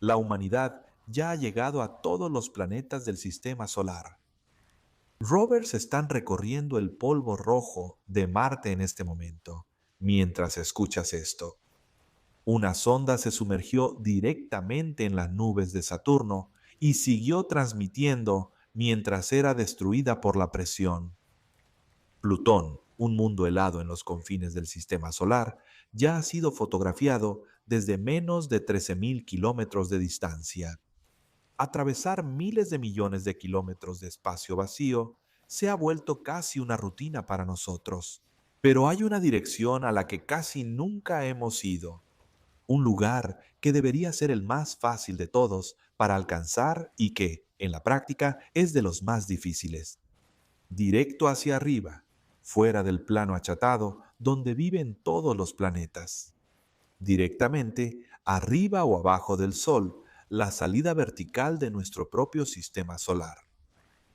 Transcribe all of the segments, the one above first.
La humanidad ya ha llegado a todos los planetas del sistema solar. Rovers están recorriendo el polvo rojo de Marte en este momento. Mientras escuchas esto, una sonda se sumergió directamente en las nubes de Saturno y siguió transmitiendo mientras era destruida por la presión. Plutón, un mundo helado en los confines del sistema solar, ya ha sido fotografiado desde menos de 13.000 kilómetros de distancia. Atravesar miles de millones de kilómetros de espacio vacío se ha vuelto casi una rutina para nosotros. Pero hay una dirección a la que casi nunca hemos ido, un lugar que debería ser el más fácil de todos para alcanzar y que, en la práctica, es de los más difíciles. Directo hacia arriba, fuera del plano achatado donde viven todos los planetas. Directamente arriba o abajo del Sol, la salida vertical de nuestro propio sistema solar.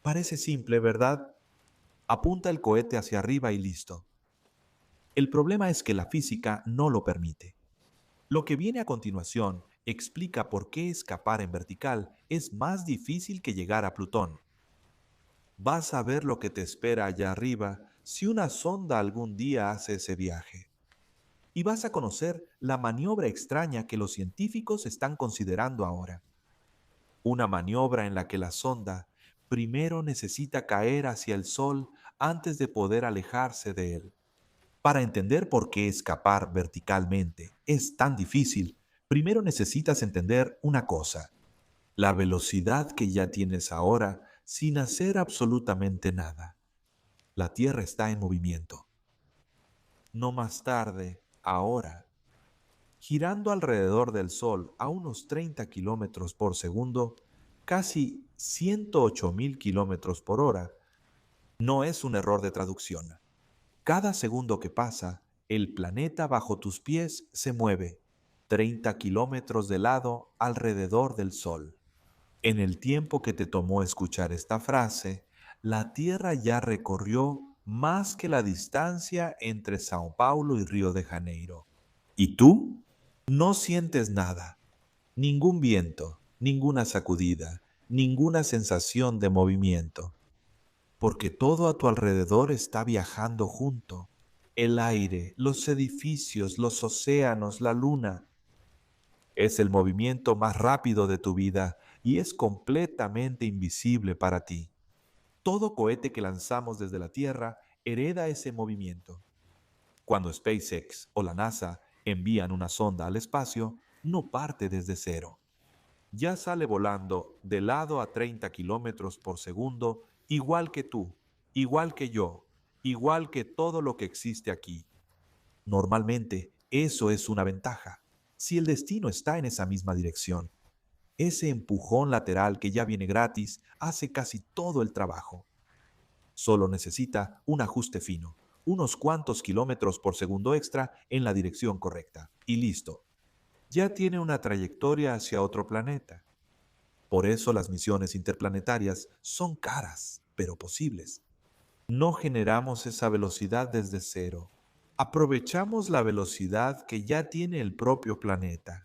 Parece simple, ¿verdad? Apunta el cohete hacia arriba y listo. El problema es que la física no lo permite. Lo que viene a continuación explica por qué escapar en vertical es más difícil que llegar a Plutón. Vas a ver lo que te espera allá arriba si una sonda algún día hace ese viaje. Y vas a conocer la maniobra extraña que los científicos están considerando ahora. Una maniobra en la que la sonda primero necesita caer hacia el Sol antes de poder alejarse de él. Para entender por qué escapar verticalmente es tan difícil, primero necesitas entender una cosa: la velocidad que ya tienes ahora sin hacer absolutamente nada. La Tierra está en movimiento. No más tarde, ahora, girando alrededor del Sol a unos 30 kilómetros por segundo, casi 108.000 kilómetros por hora, no es un error de traducción. Cada segundo que pasa, el planeta bajo tus pies se mueve 30 kilómetros de lado alrededor del Sol. En el tiempo que te tomó escuchar esta frase, la Tierra ya recorrió más que la distancia entre Sao Paulo y Río de Janeiro. ¿Y tú? No sientes nada, ningún viento, ninguna sacudida, ninguna sensación de movimiento, porque todo a tu alrededor está viajando junto. El aire, los edificios, los océanos, la luna. Es el movimiento más rápido de tu vida y es completamente invisible para ti. Todo cohete que lanzamos desde la Tierra hereda ese movimiento. Cuando SpaceX o la NASA envían una sonda al espacio, no parte desde cero. Ya sale volando de lado a 30 kilómetros por segundo, igual que tú, igual que yo, igual que todo lo que existe aquí. Normalmente, eso es una ventaja. Si el destino está en esa misma dirección, ese empujón lateral que ya viene gratis hace casi todo el trabajo. Solo necesita un ajuste fino, unos cuantos kilómetros por segundo extra en la dirección correcta. Y listo. Ya tiene una trayectoria hacia otro planeta. Por eso las misiones interplanetarias son caras, pero posibles. No generamos esa velocidad desde cero. Aprovechamos la velocidad que ya tiene el propio planeta.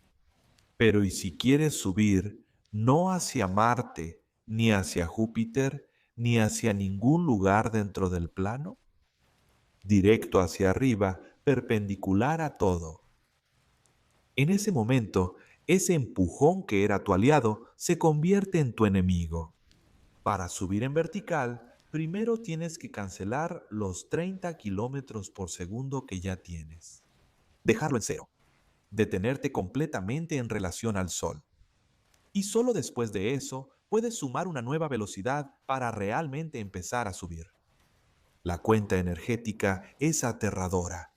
Pero ¿y si quieres subir no hacia Marte, ni hacia Júpiter, ni hacia ningún lugar dentro del plano? Directo hacia arriba, perpendicular a todo. En ese momento, ese empujón que era tu aliado se convierte en tu enemigo. Para subir en vertical, primero tienes que cancelar los 30 kilómetros por segundo que ya tienes. Dejarlo en cero. Detenerte completamente en relación al Sol. Y solo después de eso puedes sumar una nueva velocidad para realmente empezar a subir. La cuenta energética es aterradora.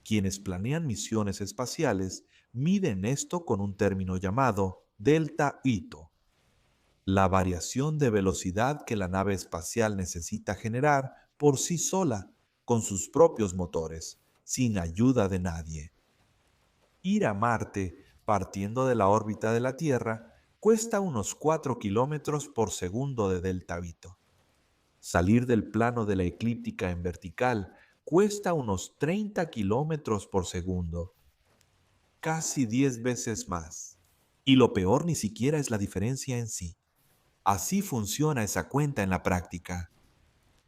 Quienes planean misiones espaciales miden esto con un término llamado delta Ito, la variación de velocidad que la nave espacial necesita generar por sí sola, con sus propios motores, sin ayuda de nadie. Ir a Marte, partiendo de la órbita de la Tierra, cuesta unos 4 kilómetros por segundo de delta Vito. Salir del plano de la eclíptica en vertical cuesta unos 30 kilómetros por segundo, casi 10 veces más. Y lo peor ni siquiera es la diferencia en sí. Así funciona esa cuenta en la práctica.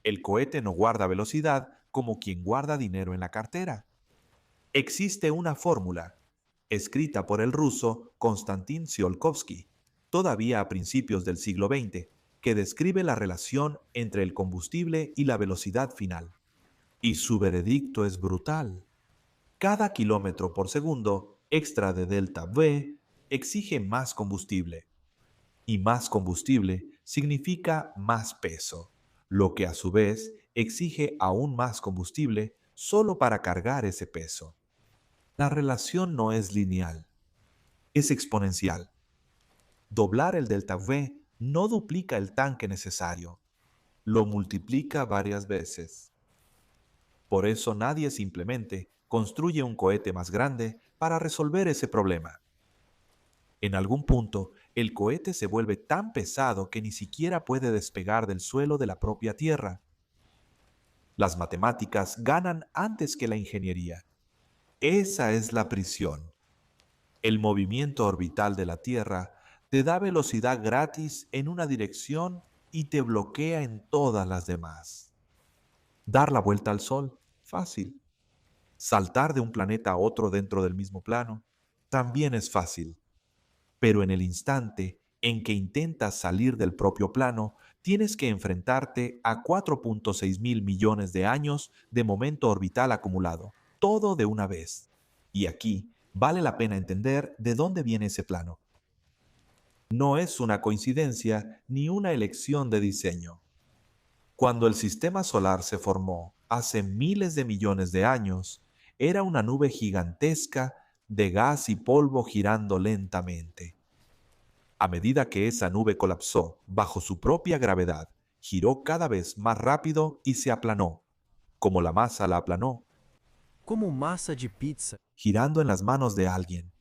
El cohete no guarda velocidad como quien guarda dinero en la cartera. Existe una fórmula, escrita por el ruso Konstantin Tsiolkovsky, todavía a principios del siglo XX, que describe la relación entre el combustible y la velocidad final. Y su veredicto es brutal. Cada kilómetro por segundo extra de delta V exige más combustible. Y más combustible significa más peso, lo que a su vez exige aún más combustible solo para cargar ese peso. La relación no es lineal, es exponencial. Doblar el delta V no duplica el tanque necesario, lo multiplica varias veces. Por eso nadie simplemente construye un cohete más grande para resolver ese problema. En algún punto, el cohete se vuelve tan pesado que ni siquiera puede despegar del suelo de la propia Tierra. Las matemáticas ganan antes que la ingeniería. Esa es la prisión. El movimiento orbital de la Tierra te da velocidad gratis en una dirección y te bloquea en todas las demás. Dar la vuelta al Sol, fácil. Saltar de un planeta a otro dentro del mismo plano, también es fácil. Pero en el instante en que intentas salir del propio plano, tienes que enfrentarte a 4.6 mil millones de años de momento orbital acumulado, todo de una vez. Y aquí vale la pena entender de dónde viene ese plano. No es una coincidencia ni una elección de diseño. Cuando el sistema solar se formó hace miles de millones de años, era una nube gigantesca de gas y polvo girando lentamente. A medida que esa nube colapsó bajo su propia gravedad, giró cada vez más rápido y se aplanó, como la masa la aplanó, Como massa de pizza. girando en las manos de alguien.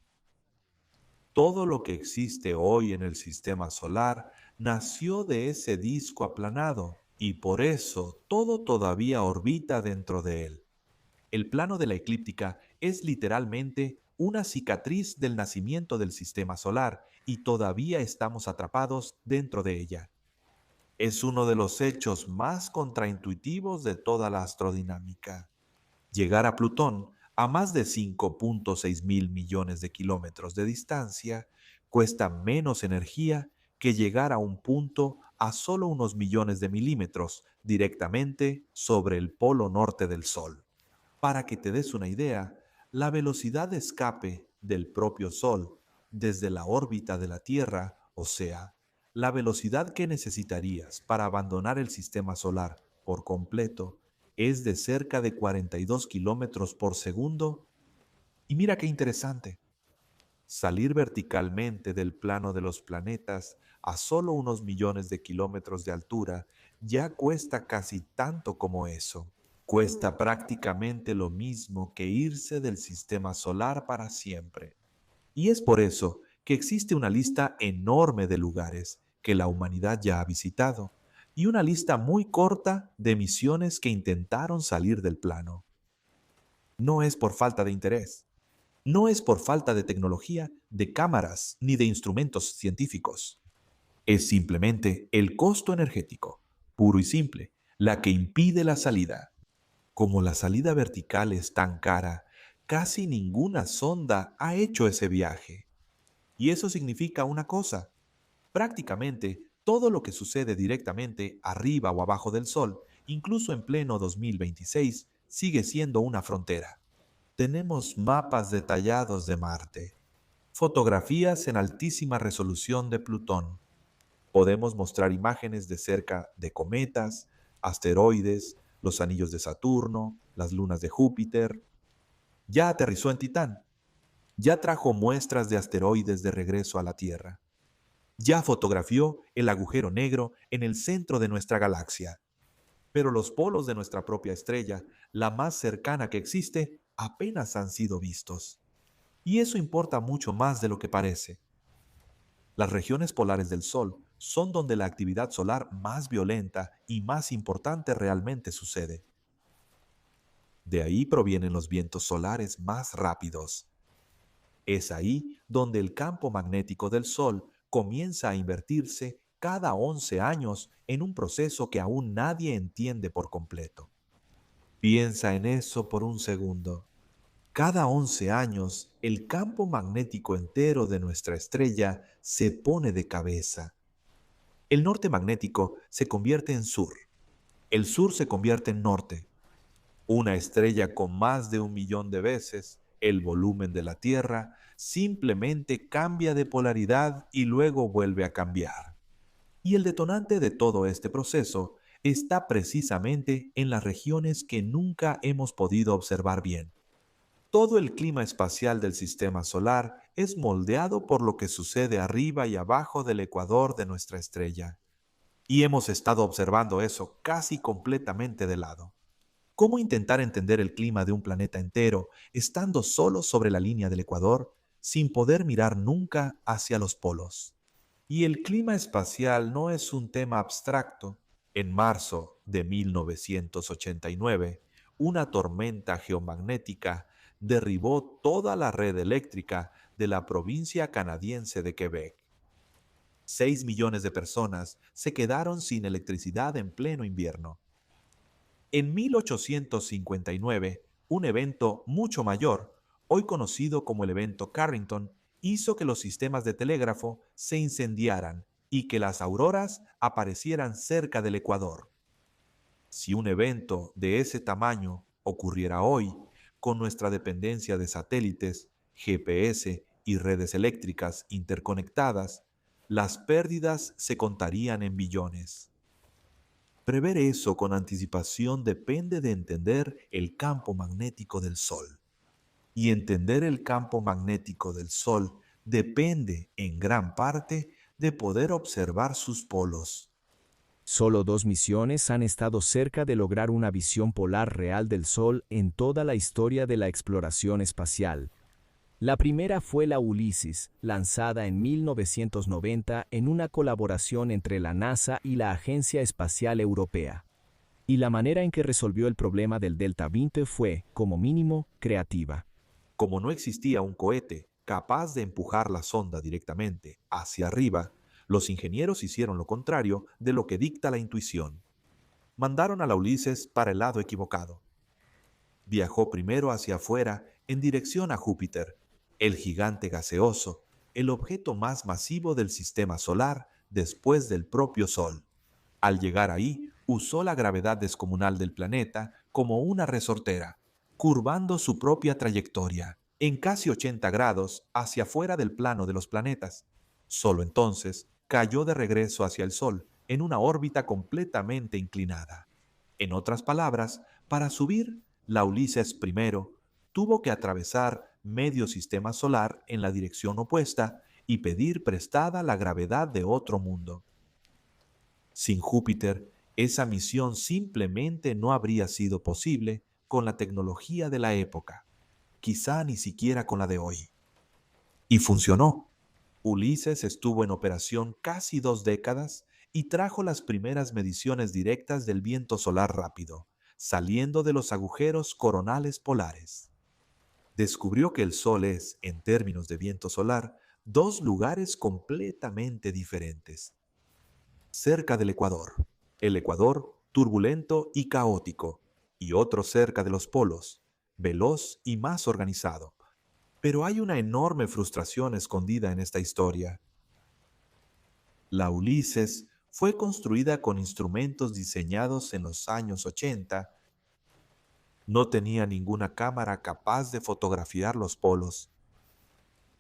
Todo lo que existe hoy en el sistema solar nació de ese disco aplanado y por eso todo todavía orbita dentro de él. El plano de la eclíptica es literalmente una cicatriz del nacimiento del sistema solar y todavía estamos atrapados dentro de ella. Es uno de los hechos más contraintuitivos de toda la astrodinámica. Llegar a Plutón, a más de 5.6 mil millones de kilómetros de distancia, cuesta menos energía que llegar a un punto a solo unos millones de milímetros directamente sobre el polo norte del Sol. Para que te des una idea, la velocidad de escape del propio Sol desde la órbita de la Tierra, o sea, la velocidad que necesitarías para abandonar el sistema solar por completo, es de cerca de 42 kilómetros por segundo. Y mira qué interesante, salir verticalmente del plano de los planetas a solo unos millones de kilómetros de altura ya cuesta casi tanto como eso. Cuesta prácticamente lo mismo que irse del sistema solar para siempre. Y es por eso que existe una lista enorme de lugares que la humanidad ya ha visitado y una lista muy corta de misiones que intentaron salir del plano. No es por falta de interés, no es por falta de tecnología, de cámaras ni de instrumentos científicos. Es simplemente el costo energético, puro y simple, la que impide la salida. Como la salida vertical es tan cara, casi ninguna sonda ha hecho ese viaje. Y eso significa una cosa: prácticamente todo lo que sucede directamente arriba o abajo del Sol, incluso en pleno 2026, sigue siendo una frontera. Tenemos mapas detallados de Marte, fotografías en altísima resolución de Plutón. Podemos mostrar imágenes de cerca de cometas, asteroides, los anillos de Saturno, las lunas de Júpiter. Ya aterrizó en Titán. Ya trajo muestras de asteroides de regreso a la Tierra. Ya fotografió el agujero negro en el centro de nuestra galaxia. Pero los polos de nuestra propia estrella, la más cercana que existe, apenas han sido vistos. Y eso importa mucho más de lo que parece. Las regiones polares del Sol son donde la actividad solar más violenta y más importante realmente sucede. De ahí provienen los vientos solares más rápidos. Es ahí donde el campo magnético del Sol comienza a invertirse cada 11 años en un proceso que aún nadie entiende por completo. Piensa en eso por un segundo. Cada 11 años, el campo magnético entero de nuestra estrella se pone de cabeza. El norte magnético se convierte en sur. El sur se convierte en norte. Una estrella con más de 1 millón de veces el volumen de la Tierra simplemente cambia de polaridad y luego vuelve a cambiar. Y el detonante de todo este proceso está precisamente en las regiones que nunca hemos podido observar bien. Todo el clima espacial del sistema solar es moldeado por lo que sucede arriba y abajo del ecuador de nuestra estrella. Y hemos estado observando eso casi completamente de lado. ¿Cómo intentar entender el clima de un planeta entero estando solo sobre la línea del ecuador sin poder mirar nunca hacia los polos? Y el clima espacial no es un tema abstracto. En marzo de 1989, una tormenta geomagnética derribó toda la red eléctrica de la provincia canadiense de Quebec. 6 millones de personas se quedaron sin electricidad en pleno invierno. En 1859, un evento mucho mayor, hoy conocido como el evento Carrington, hizo que los sistemas de telégrafo se incendiaran y que las auroras aparecieran cerca del ecuador. Si un evento de ese tamaño ocurriera hoy, con nuestra dependencia de satélites, GPS y redes eléctricas interconectadas, las pérdidas se contarían en billones. Prever eso con anticipación depende de entender el campo magnético del Sol. Y entender el campo magnético del Sol depende, en gran parte, de poder observar sus polos. Solo 2 misiones han estado cerca de lograr una visión polar real del Sol en toda la historia de la exploración espacial. La primera fue la Ulysses, lanzada en 1990 en una colaboración entre la NASA y la Agencia Espacial Europea. Y la manera en que resolvió el problema del Delta 20 fue, como mínimo, creativa. Como no existía un cohete capaz de empujar la sonda directamente hacia arriba, los ingenieros hicieron lo contrario de lo que dicta la intuición. Mandaron a la Ulises para el lado equivocado. Viajó primero hacia afuera en dirección a Júpiter, el gigante gaseoso, el objeto más masivo del sistema solar después del propio Sol. Al llegar ahí, usó la gravedad descomunal del planeta como una resortera, curvando su propia trayectoria en casi 80 grados hacia afuera del plano de los planetas. Solo entonces cayó de regreso hacia el Sol en una órbita completamente inclinada. En otras palabras, para subir, la Ulises primero tuvo que atravesar medio sistema solar en la dirección opuesta y pedir prestada la gravedad de otro mundo. Sin Júpiter, esa misión simplemente no habría sido posible con la tecnología de la época, quizá ni siquiera con la de hoy. Y funcionó. Ulises estuvo en operación casi 2 décadas y trajo las primeras mediciones directas del viento solar rápido, saliendo de los agujeros coronales polares. Descubrió que el Sol es, en términos de viento solar, dos lugares completamente diferentes. Cerca del Ecuador, el Ecuador turbulento y caótico, y otro cerca de los polos, veloz y más organizado. Pero hay una enorme frustración escondida en esta historia. La Ulises fue construida con instrumentos diseñados en los años 80. No tenía ninguna cámara capaz de fotografiar los polos.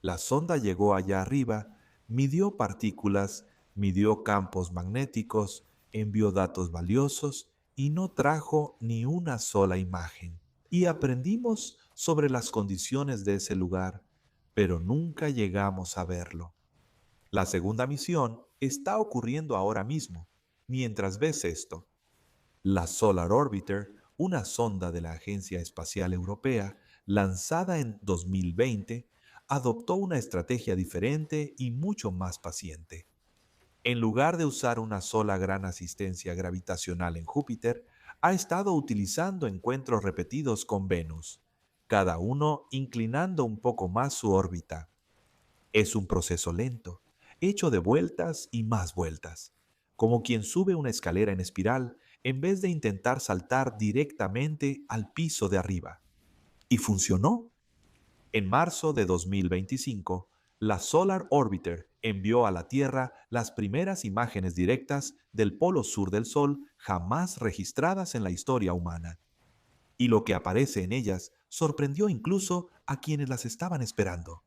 La sonda llegó allá arriba, midió partículas, midió campos magnéticos, envió datos valiosos y no trajo ni una sola imagen. Y aprendimos sobre las condiciones de ese lugar, pero nunca llegamos a verlo. La segunda misión está ocurriendo ahora mismo, mientras ves esto. La Solar Orbiter, una sonda de la Agencia Espacial Europea, lanzada en 2020, adoptó una estrategia diferente y mucho más paciente. En lugar de usar una sola gran asistencia gravitacional en Júpiter, ha estado utilizando encuentros repetidos con Venus. cada uno inclinando un poco más su órbita. Es un proceso lento, hecho de vueltas y más vueltas, como quien sube una escalera en espiral en vez de intentar saltar directamente al piso de arriba. Y funcionó. En marzo de 2025, la Solar Orbiter envió a la Tierra las primeras imágenes directas del polo sur del Sol jamás registradas en la historia humana. Y lo que aparece en ellas sorprendió incluso a quienes las estaban esperando.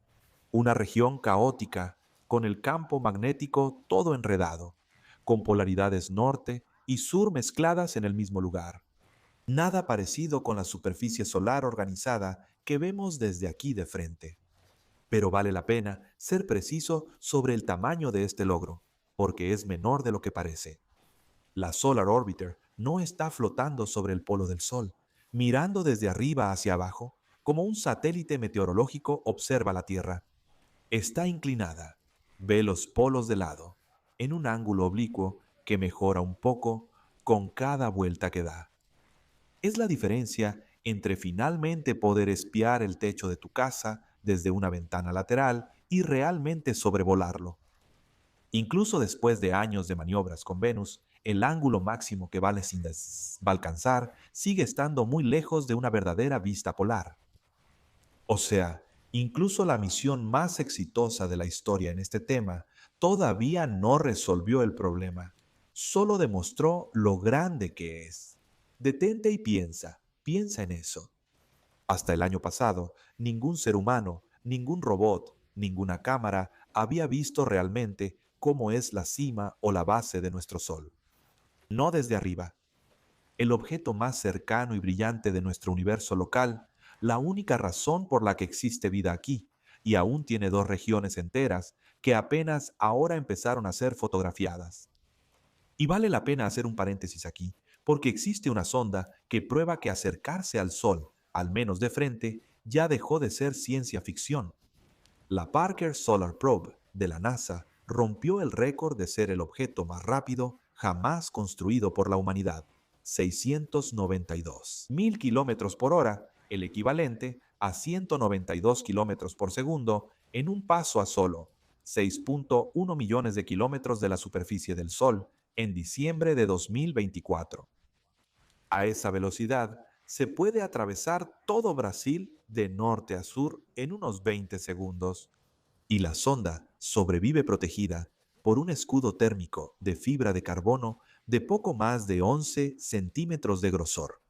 Una región caótica, con el campo magnético todo enredado, con polaridades norte y sur mezcladas en el mismo lugar. Nada parecido con la superficie solar organizada que vemos desde aquí de frente. Pero vale la pena ser preciso sobre el tamaño de este logro, porque es menor de lo que parece. La Solar Orbiter no está flotando sobre el polo del Sol, mirando desde arriba hacia abajo, como un satélite meteorológico observa la Tierra. Está inclinada, ve los polos de lado, en un ángulo oblicuo que mejora un poco con cada vuelta que da. Es la diferencia entre finalmente poder espiar el techo de tu casa desde una ventana lateral y realmente sobrevolarlo. Incluso después de años de maniobras con Venus, el ángulo máximo que va a alcanzar sigue estando muy lejos de una verdadera vista polar. O sea, incluso la misión más exitosa de la historia en este tema todavía no resolvió el problema, solo demostró lo grande que es. Detente y piensa en eso. Hasta el año pasado, ningún ser humano, ningún robot, ninguna cámara había visto realmente cómo es la cima o la base de nuestro Sol. No desde arriba, el objeto más cercano y brillante de nuestro universo local, la única razón por la que existe vida aquí, y aún tiene dos regiones enteras que apenas ahora empezaron a ser fotografiadas. Y vale la pena hacer un paréntesis aquí, porque existe una sonda que prueba que acercarse al Sol, al menos de frente, ya dejó de ser ciencia ficción. La Parker Solar Probe de la NASA rompió el récord de ser el objeto más rápido jamás construido por la humanidad, 692.000 kilómetros por hora, el equivalente a 192 kilómetros por segundo, en un paso a solo 6.1 millones de kilómetros de la superficie del Sol en diciembre de 2024. A esa velocidad se puede atravesar todo Brasil de norte a sur en unos 20 segundos. Y la sonda sobrevive protegida por un escudo térmico de fibra de carbono de poco más de 11 centímetros de grosor,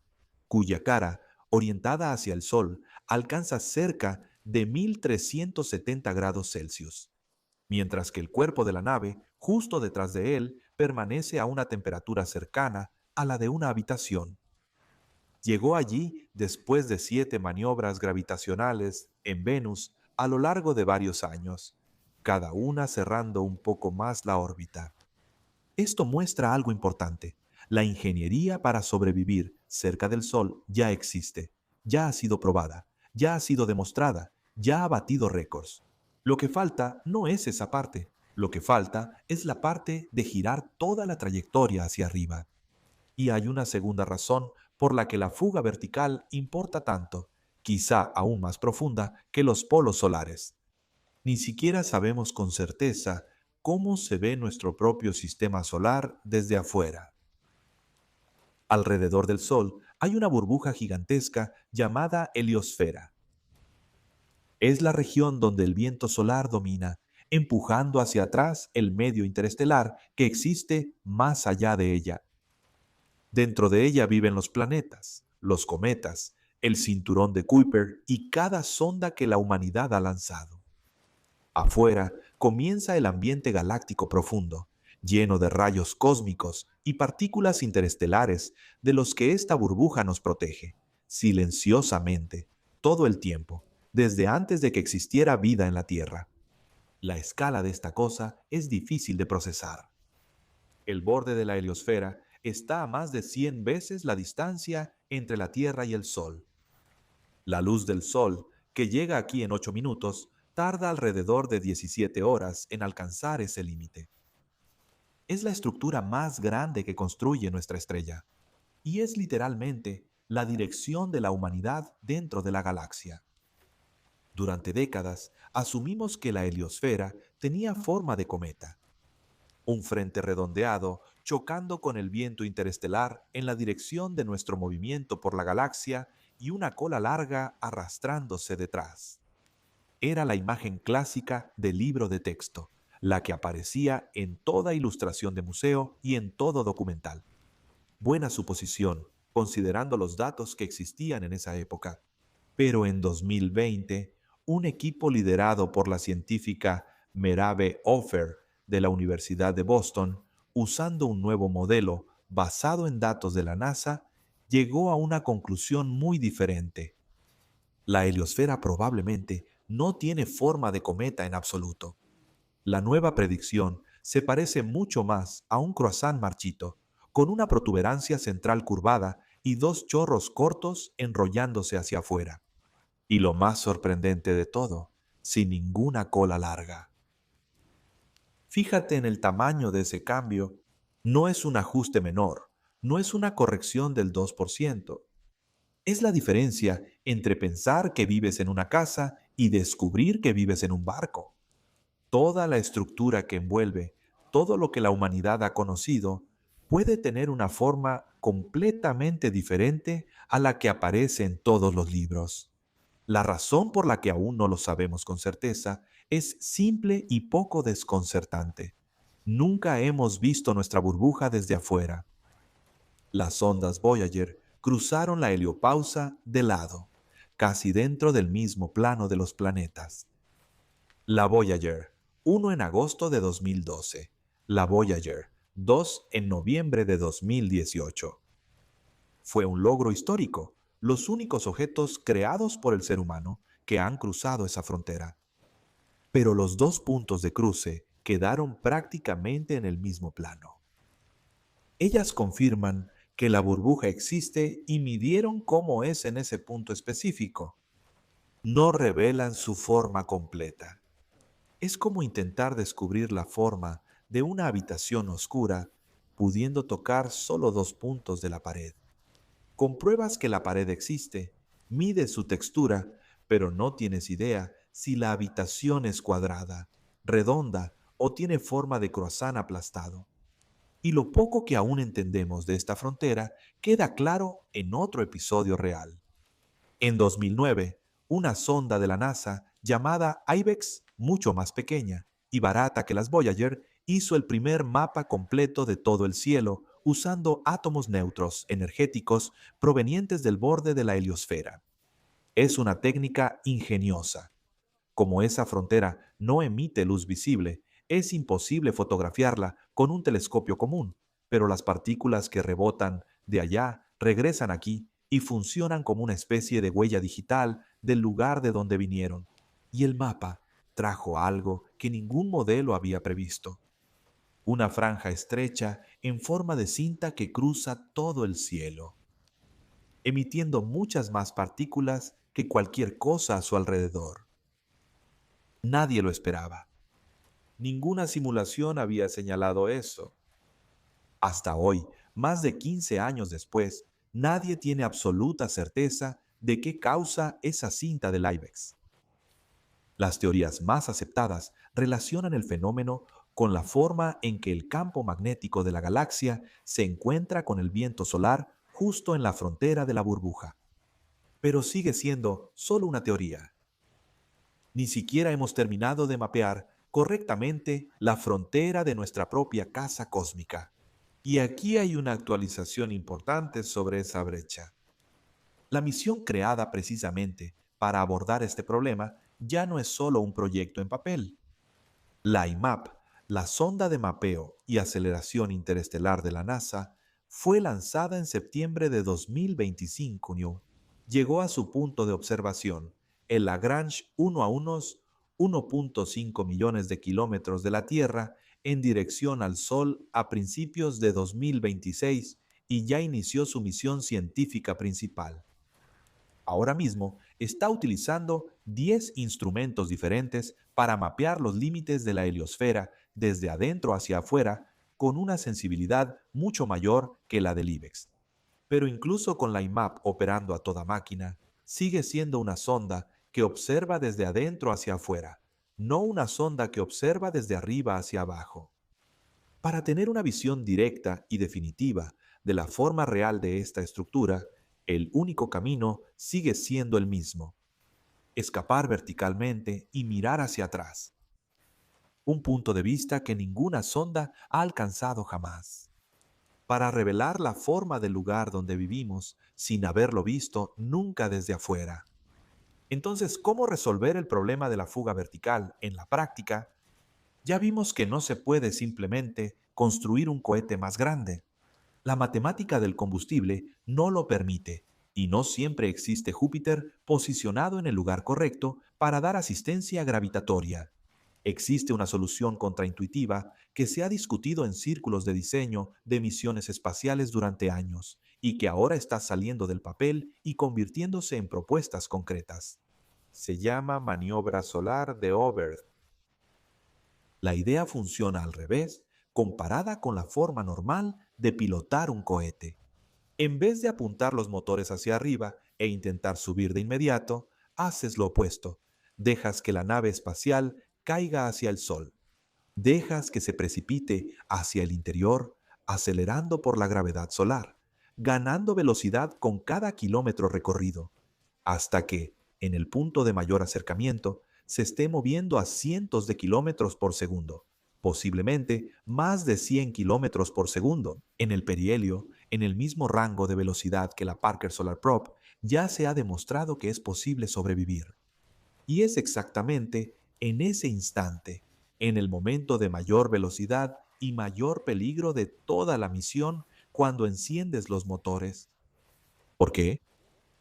cuya cara, orientada hacia el Sol, alcanza cerca de 1370 grados Celsius, mientras que el cuerpo de la nave, justo detrás de él, permanece a una temperatura cercana a la de una habitación. Llegó allí después de 7 maniobras gravitacionales en Venus a lo largo de varios años, cada una cerrando un poco más la órbita. Esto muestra algo importante. La ingeniería para sobrevivir cerca del Sol ya existe, ya ha sido probada, ya ha sido demostrada, ya ha batido récords. Lo que falta no es esa parte, lo que falta es la parte de girar toda la trayectoria hacia arriba. Y hay una segunda razón por la que la fuga vertical importa tanto, quizá aún más profunda que los polos solares. Ni siquiera sabemos con certeza cómo se ve nuestro propio sistema solar desde afuera. Alrededor del Sol hay una burbuja gigantesca llamada heliosfera. Es la región donde el viento solar domina, empujando hacia atrás el medio interestelar que existe más allá de ella. Dentro de ella viven los planetas, los cometas, el cinturón de Kuiper y cada sonda que la humanidad ha lanzado. Afuera comienza el ambiente galáctico profundo, lleno de rayos cósmicos y partículas interestelares de los que esta burbuja nos protege, silenciosamente, todo el tiempo, desde antes de que existiera vida en la Tierra. La escala de esta cosa es difícil de procesar. El borde de la heliosfera está a más de 100 veces la distancia entre la Tierra y el Sol. La luz del Sol, que llega aquí en 8 minutos, tarda alrededor de 17 horas en alcanzar ese límite. Es la estructura más grande que construye nuestra estrella, y es literalmente la dirección de la humanidad dentro de la galaxia. Durante décadas, asumimos que la heliosfera tenía forma de cometa, un frente redondeado chocando con el viento interestelar en la dirección de nuestro movimiento por la galaxia y una cola larga arrastrándose detrás. Era la imagen clásica del libro de texto, la que aparecía en toda ilustración de museo y en todo documental. Buena suposición, considerando los datos que existían en esa época. Pero en 2020, un equipo liderado por la científica Merave Offer de la Universidad de Boston, usando un nuevo modelo basado en datos de la NASA, llegó a una conclusión muy diferente. La heliosfera probablemente no tiene forma de cometa en absoluto. La nueva predicción se parece mucho más a un croissant marchito, con una protuberancia central curvada y dos chorros cortos enrollándose hacia afuera. Y lo más sorprendente de todo, sin ninguna cola larga. Fíjate en el tamaño de ese cambio. No es un ajuste menor, no es una corrección del 2%. Es la diferencia entre pensar que vives en una casa y descubrir que vives en un barco. Toda la estructura que envuelve todo lo que la humanidad ha conocido puede tener una forma completamente diferente a la que aparece en todos los libros. La razón por la que aún no lo sabemos con certeza es simple y poco desconcertante. Nunca hemos visto nuestra burbuja desde afuera. Las ondas Voyager cruzaron la heliopausa de lado, casi dentro del mismo plano de los planetas. La Voyager 1 en agosto de 2012. La Voyager 2 en noviembre de 2018. Fue un logro histórico, los únicos objetos creados por el ser humano que han cruzado esa frontera. Pero los dos puntos de cruce quedaron prácticamente en el mismo plano. Ellas confirman que la burbuja existe y midieron cómo es en ese punto específico. No revelan su forma completa. Es como intentar descubrir la forma de una habitación oscura pudiendo tocar solo dos puntos de la pared. Compruebas que la pared existe, mides su textura, pero no tienes idea si la habitación es cuadrada, redonda o tiene forma de croissant aplastado. Y lo poco que aún entendemos de esta frontera queda claro en otro episodio real. En 2009, una sonda de la NASA llamada IBEX, mucho más pequeña y barata que las Voyager, hizo el primer mapa completo de todo el cielo usando átomos neutros energéticos provenientes del borde de la heliosfera. Es una técnica ingeniosa. Como esa frontera no emite luz visible, es imposible fotografiarla con un telescopio común, pero las partículas que rebotan de allá regresan aquí y funcionan como una especie de huella digital del lugar de donde vinieron. Y el mapa trajo algo que ningún modelo había previsto. Una franja estrecha en forma de cinta que cruza todo el cielo, emitiendo muchas más partículas que cualquier cosa a su alrededor. Nadie lo esperaba. Ninguna simulación había señalado eso. Hasta hoy, más de 15 años después, nadie tiene absoluta certeza de qué causa esa cinta del IBEX. Las teorías más aceptadas relacionan el fenómeno con la forma en que el campo magnético de la galaxia se encuentra con el viento solar justo en la frontera de la burbuja. Pero sigue siendo solo una teoría. Ni siquiera hemos terminado de mapear correctamente la frontera de nuestra propia casa cósmica. Y aquí hay una actualización importante sobre esa brecha. La misión creada precisamente para abordar este problema ya no es solo un proyecto en papel. La IMAP, la sonda de mapeo y aceleración interestelar de la NASA, fue lanzada en septiembre de 2025. Llegó a su punto de observación, el Lagrange 1 a unos 1.5 millones de kilómetros de la Tierra en dirección al Sol a principios de 2026 y ya inició su misión científica principal. Ahora mismo está utilizando 10 instrumentos diferentes para mapear los límites de la heliosfera desde adentro hacia afuera con una sensibilidad mucho mayor que la del IBEX. Pero incluso con la IMAP operando a toda máquina, sigue siendo una sonda que observa desde adentro hacia afuera, no una sonda que observa desde arriba hacia abajo. Para tener una visión directa y definitiva de la forma real de esta estructura, el único camino sigue siendo el mismo: escapar verticalmente y mirar hacia atrás, un punto de vista que ninguna sonda ha alcanzado jamás, para revelar la forma del lugar donde vivimos sin haberlo visto nunca desde afuera. Entonces, ¿cómo resolver el problema de la fuga vertical en la práctica? Ya vimos que no se puede simplemente construir un cohete más grande. La matemática del combustible no lo permite, y no siempre existe Júpiter posicionado en el lugar correcto para dar asistencia gravitatoria. Existe una solución contraintuitiva que se ha discutido en círculos de diseño de misiones espaciales durante años y que ahora está saliendo del papel y convirtiéndose en propuestas concretas. Se llama maniobra solar de Oberth. La idea funciona al revés comparada con la forma normal de pilotar un cohete. En vez de apuntar los motores hacia arriba e intentar subir de inmediato, haces lo opuesto. Dejas que la nave espacial caiga hacia el Sol. Dejas que se precipite hacia el interior, acelerando por la gravedad solar, ganando velocidad con cada kilómetro recorrido, hasta que, en el punto de mayor acercamiento, se esté moviendo a cientos de kilómetros por segundo, posiblemente más de 100 kilómetros por segundo. En el perihelio, en el mismo rango de velocidad que la Parker Solar Probe, ya se ha demostrado que es posible sobrevivir. Y es exactamente en ese instante, en el momento de mayor velocidad y mayor peligro de toda la misión, cuando enciendes los motores. ¿Por qué?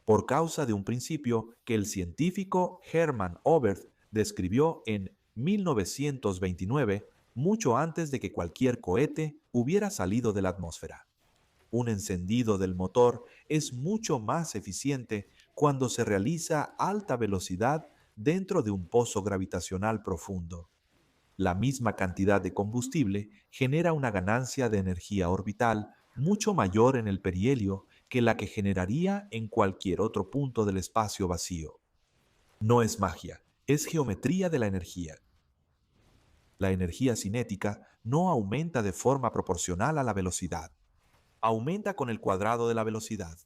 Por causa de un principio que el científico Hermann Oberth describió en 1929, mucho antes de que cualquier cohete hubiera salido de la atmósfera. Un encendido del motor es mucho más eficiente cuando se realiza a alta velocidad dentro de un pozo gravitacional profundo. La misma cantidad de combustible genera una ganancia de energía orbital mucho mayor en el perihelio que la que generaría en cualquier otro punto del espacio vacío. No es magia, es geometría de la energía. La energía cinética no aumenta de forma proporcional a la velocidad, aumenta con el cuadrado de la velocidad.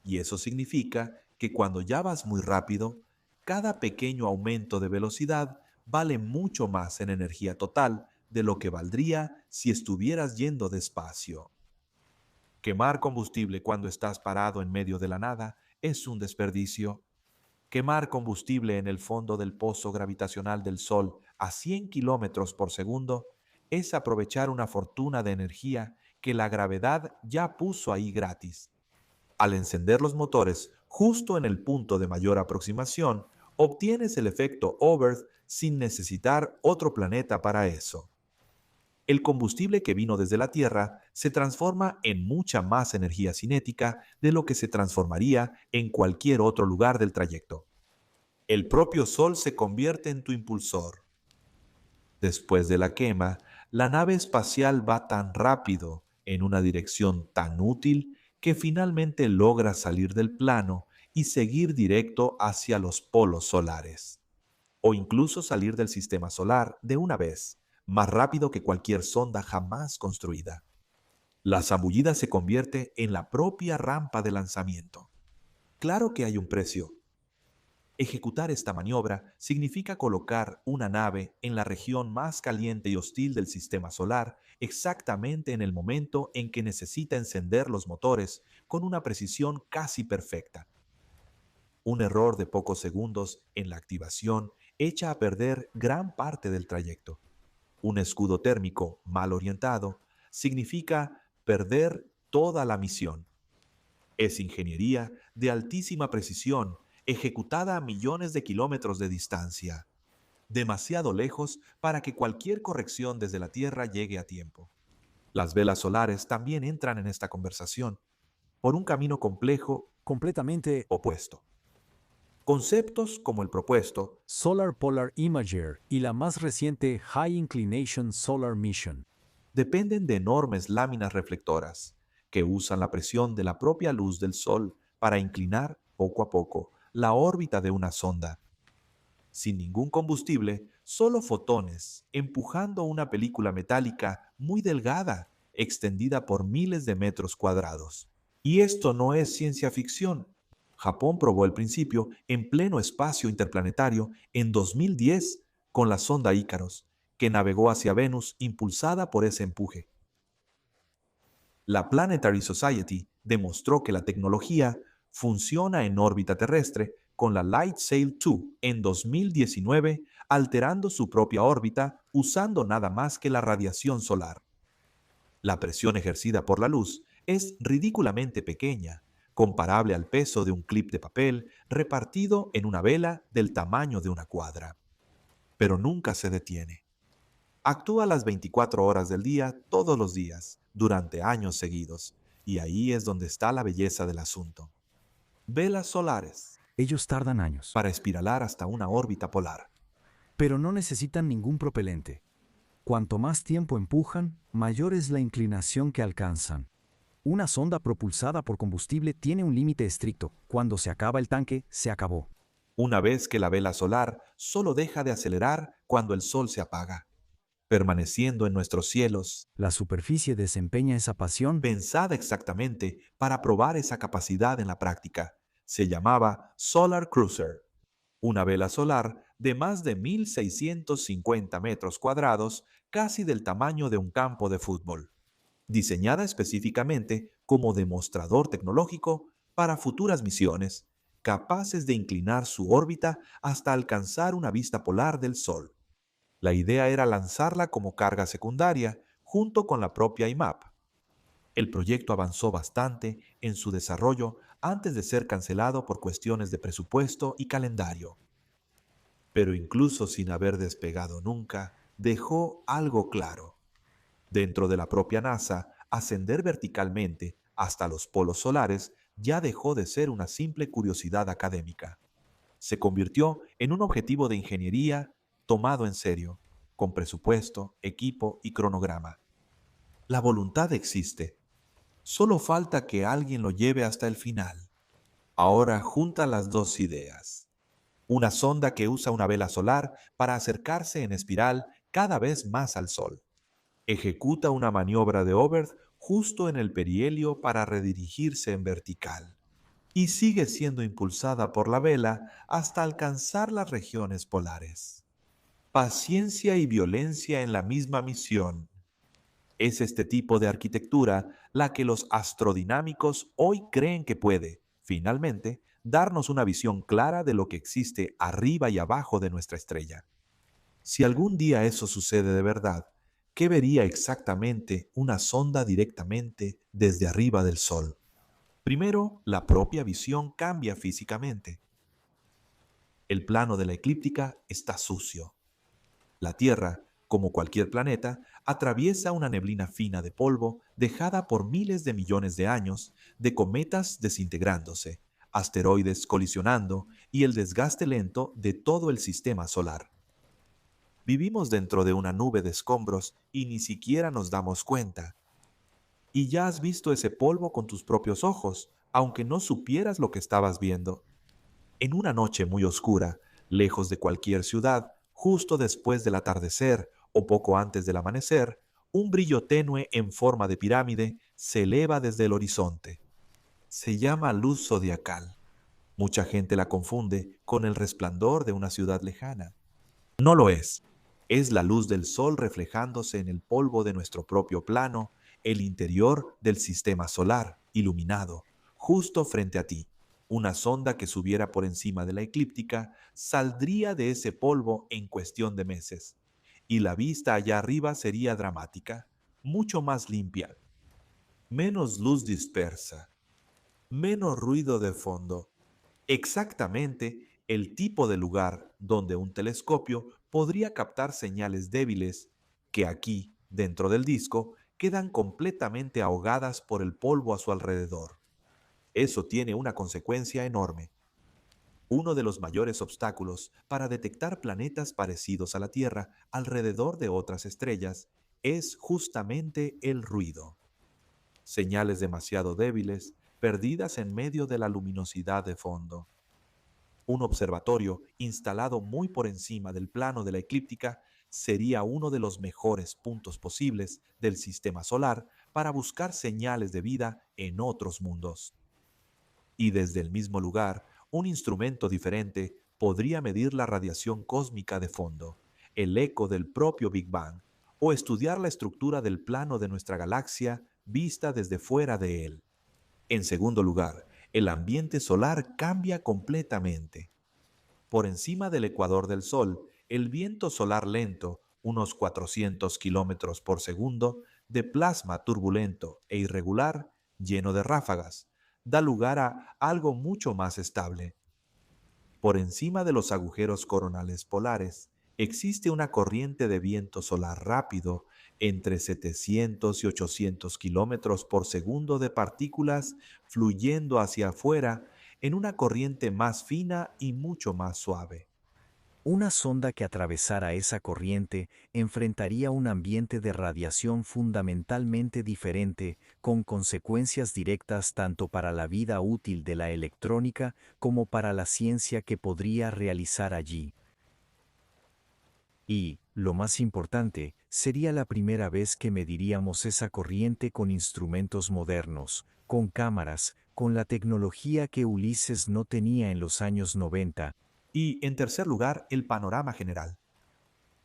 Y eso significa que cuando ya vas muy rápido, cada pequeño aumento de velocidad vale mucho más en energía total de lo que valdría si estuvieras yendo despacio. Quemar combustible cuando estás parado en medio de la nada es un desperdicio. Quemar combustible en el fondo del pozo gravitacional del Sol a 100 kilómetros por segundo es aprovechar una fortuna de energía que la gravedad ya puso ahí gratis. Al encender los motores justo en el punto de mayor aproximación, obtienes el efecto Oberth sin necesitar otro planeta para eso. El combustible que vino desde la Tierra se transforma en mucha más energía cinética de lo que se transformaría en cualquier otro lugar del trayecto. El propio Sol se convierte en tu impulsor. Después de la quema, la nave espacial va tan rápido, en una dirección tan útil, que finalmente logra salir del plano y seguir directo hacia los polos solares. O incluso salir del sistema solar de una vez, más rápido que cualquier sonda jamás construida. La zambullida se convierte en la propia rampa de lanzamiento. Claro que hay un precio. Ejecutar esta maniobra significa colocar una nave en la región más caliente y hostil del sistema solar exactamente en el momento en que necesita encender los motores con una precisión casi perfecta. Un error de pocos segundos en la activación echa a perder gran parte del trayecto. Un escudo térmico mal orientado significa perder toda la misión. Es ingeniería de altísima precisión ejecutada a millones de kilómetros de distancia, demasiado lejos para que cualquier corrección desde la Tierra llegue a tiempo. Las velas solares también entran en esta conversación por un camino complejo Completamente opuesto. Conceptos como el propuesto Solar Polar Imager y la más reciente High Inclination Solar Mission. dependen de enormes láminas reflectoras que usan la presión de la propia luz del Sol para inclinar poco a poco la órbita de una sonda. Sin ningún combustible, solo fotones, empujando una película metálica muy delgada, extendida por miles de metros cuadrados. Y esto no es ciencia ficción. Japón probó el principio en pleno espacio interplanetario en 2010 con la sonda Ícaros, que navegó hacia Venus impulsada por ese empuje. La Planetary Society demostró que la tecnología funciona en órbita terrestre con la LightSail 2 en 2019, alterando su propia órbita usando nada más que la radiación solar. La presión ejercida por la luz es ridículamente pequeña, comparable al peso de un clip de papel repartido en una vela del tamaño de una cuadra. Pero nunca se detiene. Actúa las 24 horas del día todos los días, durante años seguidos, y ahí es donde está la belleza del asunto. Velas solares, Ellos tardan años, para espiralar hasta una órbita polar. pero no necesitan ningún propelente. Cuanto más tiempo empujan, mayor es la inclinación que alcanzan. Una sonda propulsada por combustible tiene un límite estricto. Cuando se acaba el tanque, se acabó. Una vez que la vela solar solo deja de acelerar cuando el sol se apaga, permaneciendo en nuestros cielos, La superficie desempeña esa pasión. pensada exactamente para probar esa capacidad en la práctica. Se llamaba Solar Cruiser, una vela solar de más de 1.650 metros cuadrados, casi del tamaño de un campo de fútbol, diseñada específicamente como demostrador tecnológico para futuras misiones, capaces de inclinar su órbita hasta alcanzar una vista polar del Sol. La idea era lanzarla como carga secundaria junto con la propia IMAP. El proyecto avanzó bastante en su desarrollo antes de ser cancelado por cuestiones de presupuesto y calendario. Pero incluso sin haber despegado nunca, dejó algo claro. Dentro de la propia NASA, ascender verticalmente hasta los polos solares ya dejó de ser una simple curiosidad académica. Se convirtió en un objetivo de ingeniería tomado en serio, con presupuesto, equipo y cronograma. La voluntad existe. Solo falta que alguien lo lleve hasta el final. Ahora junta las dos ideas. Una sonda que usa una vela solar para acercarse en espiral cada vez más al Sol. Ejecuta una maniobra de Oberth justo en el perihelio para redirigirse en vertical. Y sigue siendo impulsada por la vela hasta alcanzar las regiones polares. Paciencia y violencia en la misma misión. Es este tipo de arquitectura la que los astrodinámicos hoy creen que puede, finalmente, darnos una visión clara de lo que existe arriba y abajo de nuestra estrella. Si algún día eso sucede de verdad, ¿qué vería exactamente una sonda directamente desde arriba del Sol? Primero, la propia visión cambia físicamente. El plano de la eclíptica está sucio. La Tierra, como cualquier planeta, atraviesa una neblina fina de polvo dejada por miles de millones de años de cometas desintegrándose, asteroides colisionando y el desgaste lento de todo el sistema solar. Vivimos dentro de una nube de escombros y ni siquiera nos damos cuenta. Y ya has visto ese polvo con tus propios ojos, aunque no supieras lo que estabas viendo. En una noche muy oscura, lejos de cualquier ciudad, justo después del atardecer o poco antes del amanecer, un brillo tenue en forma de pirámide se eleva desde el horizonte. Se llama luz zodiacal. Mucha gente la confunde con el resplandor de una ciudad lejana. No lo es. Es la luz del sol reflejándose en el polvo de nuestro propio plano, el interior del sistema solar, iluminado, justo frente a ti. Una sonda que subiera por encima de la eclíptica saldría de ese polvo en cuestión de meses, y la vista allá arriba sería dramática, mucho más limpia, menos luz dispersa, menos ruido de fondo, exactamente el tipo de lugar donde un telescopio podría captar señales débiles que aquí, dentro del disco, quedan completamente ahogadas por el polvo a su alrededor. Eso tiene una consecuencia enorme. Uno de los mayores obstáculos para detectar planetas parecidos a la Tierra alrededor de otras estrellas es justamente el ruido. señales demasiado débiles, perdidas en medio de la luminosidad de fondo. Un observatorio instalado muy por encima del plano de la eclíptica sería uno de los mejores puntos posibles del sistema solar para buscar señales de vida en otros mundos. Y desde el mismo lugar, un instrumento diferente podría medir la radiación cósmica de fondo, el eco del propio Big Bang, o estudiar la estructura del plano de nuestra galaxia vista desde fuera de él. En segundo lugar, el ambiente solar cambia completamente. Por encima del ecuador del Sol, el viento solar lento, unos 400 kilómetros por segundo, de plasma turbulento e irregular, lleno de ráfagas, da lugar a algo mucho más estable. Por encima de los agujeros coronales polares, existe una corriente de viento solar rápido entre 700 y 800 kilómetros por segundo de partículas fluyendo hacia afuera en una corriente más fina y mucho más suave. Una sonda que atravesara esa corriente enfrentaría un ambiente de radiación fundamentalmente diferente, con consecuencias directas tanto para la vida útil de la electrónica como para la ciencia que podría realizar allí. Y, lo más importante, sería la primera vez que mediríamos esa corriente con instrumentos modernos, con cámaras, con la tecnología que Ulises no tenía en los años 90. Y, en tercer lugar, el panorama general.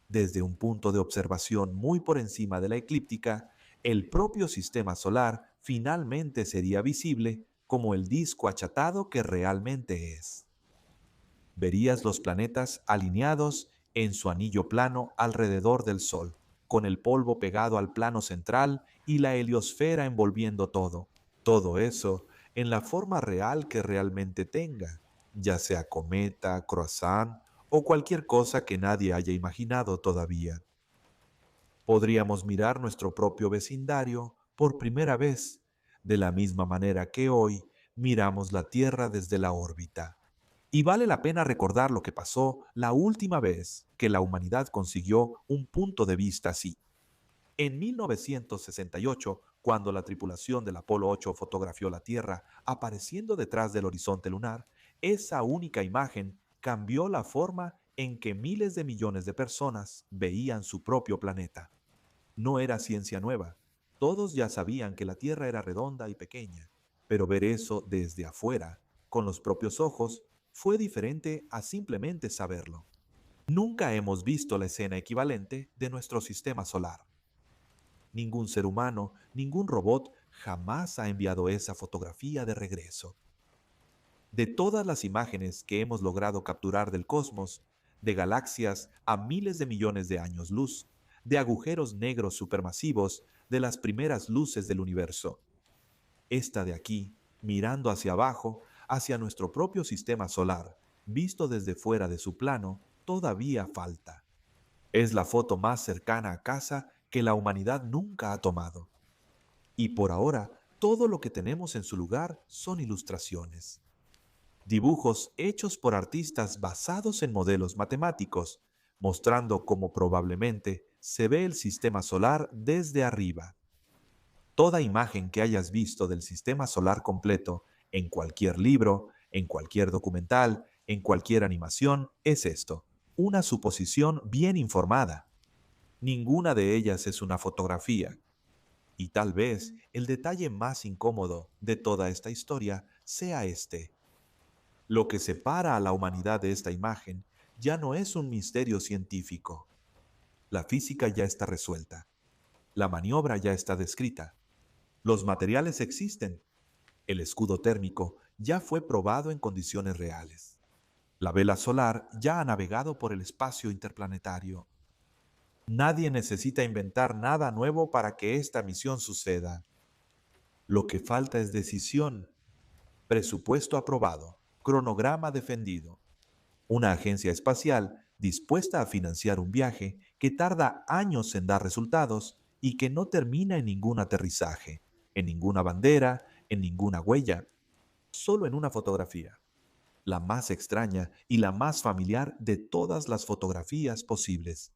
Desde un punto de observación muy por encima de la eclíptica, el propio sistema solar finalmente sería visible como el disco achatado que realmente es. Verías los planetas alineados en su anillo plano alrededor del Sol, con el polvo pegado al plano central y la heliosfera envolviendo todo. Todo eso en la forma real que realmente tenga, ya sea cometa, croissant o cualquier cosa que nadie haya imaginado todavía. Podríamos mirar nuestro propio vecindario por primera vez, de la misma manera que hoy miramos la Tierra desde la órbita. Y vale la pena recordar lo que pasó la última vez que la humanidad consiguió un punto de vista así. En 1968, cuando la tripulación del Apolo 8 fotografió la Tierra apareciendo detrás del horizonte lunar, esa única imagen cambió la forma en que miles de millones de personas veían su propio planeta. No era ciencia nueva. Todos ya sabían que la Tierra era redonda y pequeña, pero ver eso desde afuera, con los propios ojos, fue diferente a simplemente saberlo. Nunca hemos visto la escena equivalente de nuestro sistema solar. Ningún ser humano, ningún robot jamás ha enviado esa fotografía de regreso. De todas las imágenes que hemos logrado capturar del cosmos, de galaxias a miles de millones de años luz, de agujeros negros supermasivos, de las primeras luces del universo, esta de aquí, mirando hacia abajo, hacia nuestro propio sistema solar, visto desde fuera de su plano, todavía falta. Es la foto más cercana a casa que la humanidad nunca ha tomado. Y por ahora, todo lo que tenemos en su lugar son ilustraciones. Dibujos hechos por artistas basados en modelos matemáticos, mostrando cómo probablemente se ve el sistema solar desde arriba. Toda imagen que hayas visto del sistema solar completo, en cualquier libro, en cualquier documental, en cualquier animación, es esto, una suposición bien informada. Ninguna de ellas es una fotografía. Y tal vez el detalle más incómodo de toda esta historia sea este. Lo que separa a la humanidad de esta imagen ya no es un misterio científico. La física ya está resuelta. La maniobra ya está descrita. Los materiales existen. El escudo térmico ya fue probado en condiciones reales. La vela solar ya ha navegado por el espacio interplanetario. Nadie necesita inventar nada nuevo para que esta misión suceda. Lo que falta es decisión, presupuesto aprobado, cronograma defendido. Una agencia espacial dispuesta a financiar un viaje que tarda años en dar resultados y que no termina en ningún aterrizaje, en ninguna bandera, en ninguna huella, solo en una fotografía, la más extraña y la más familiar de todas las fotografías posibles.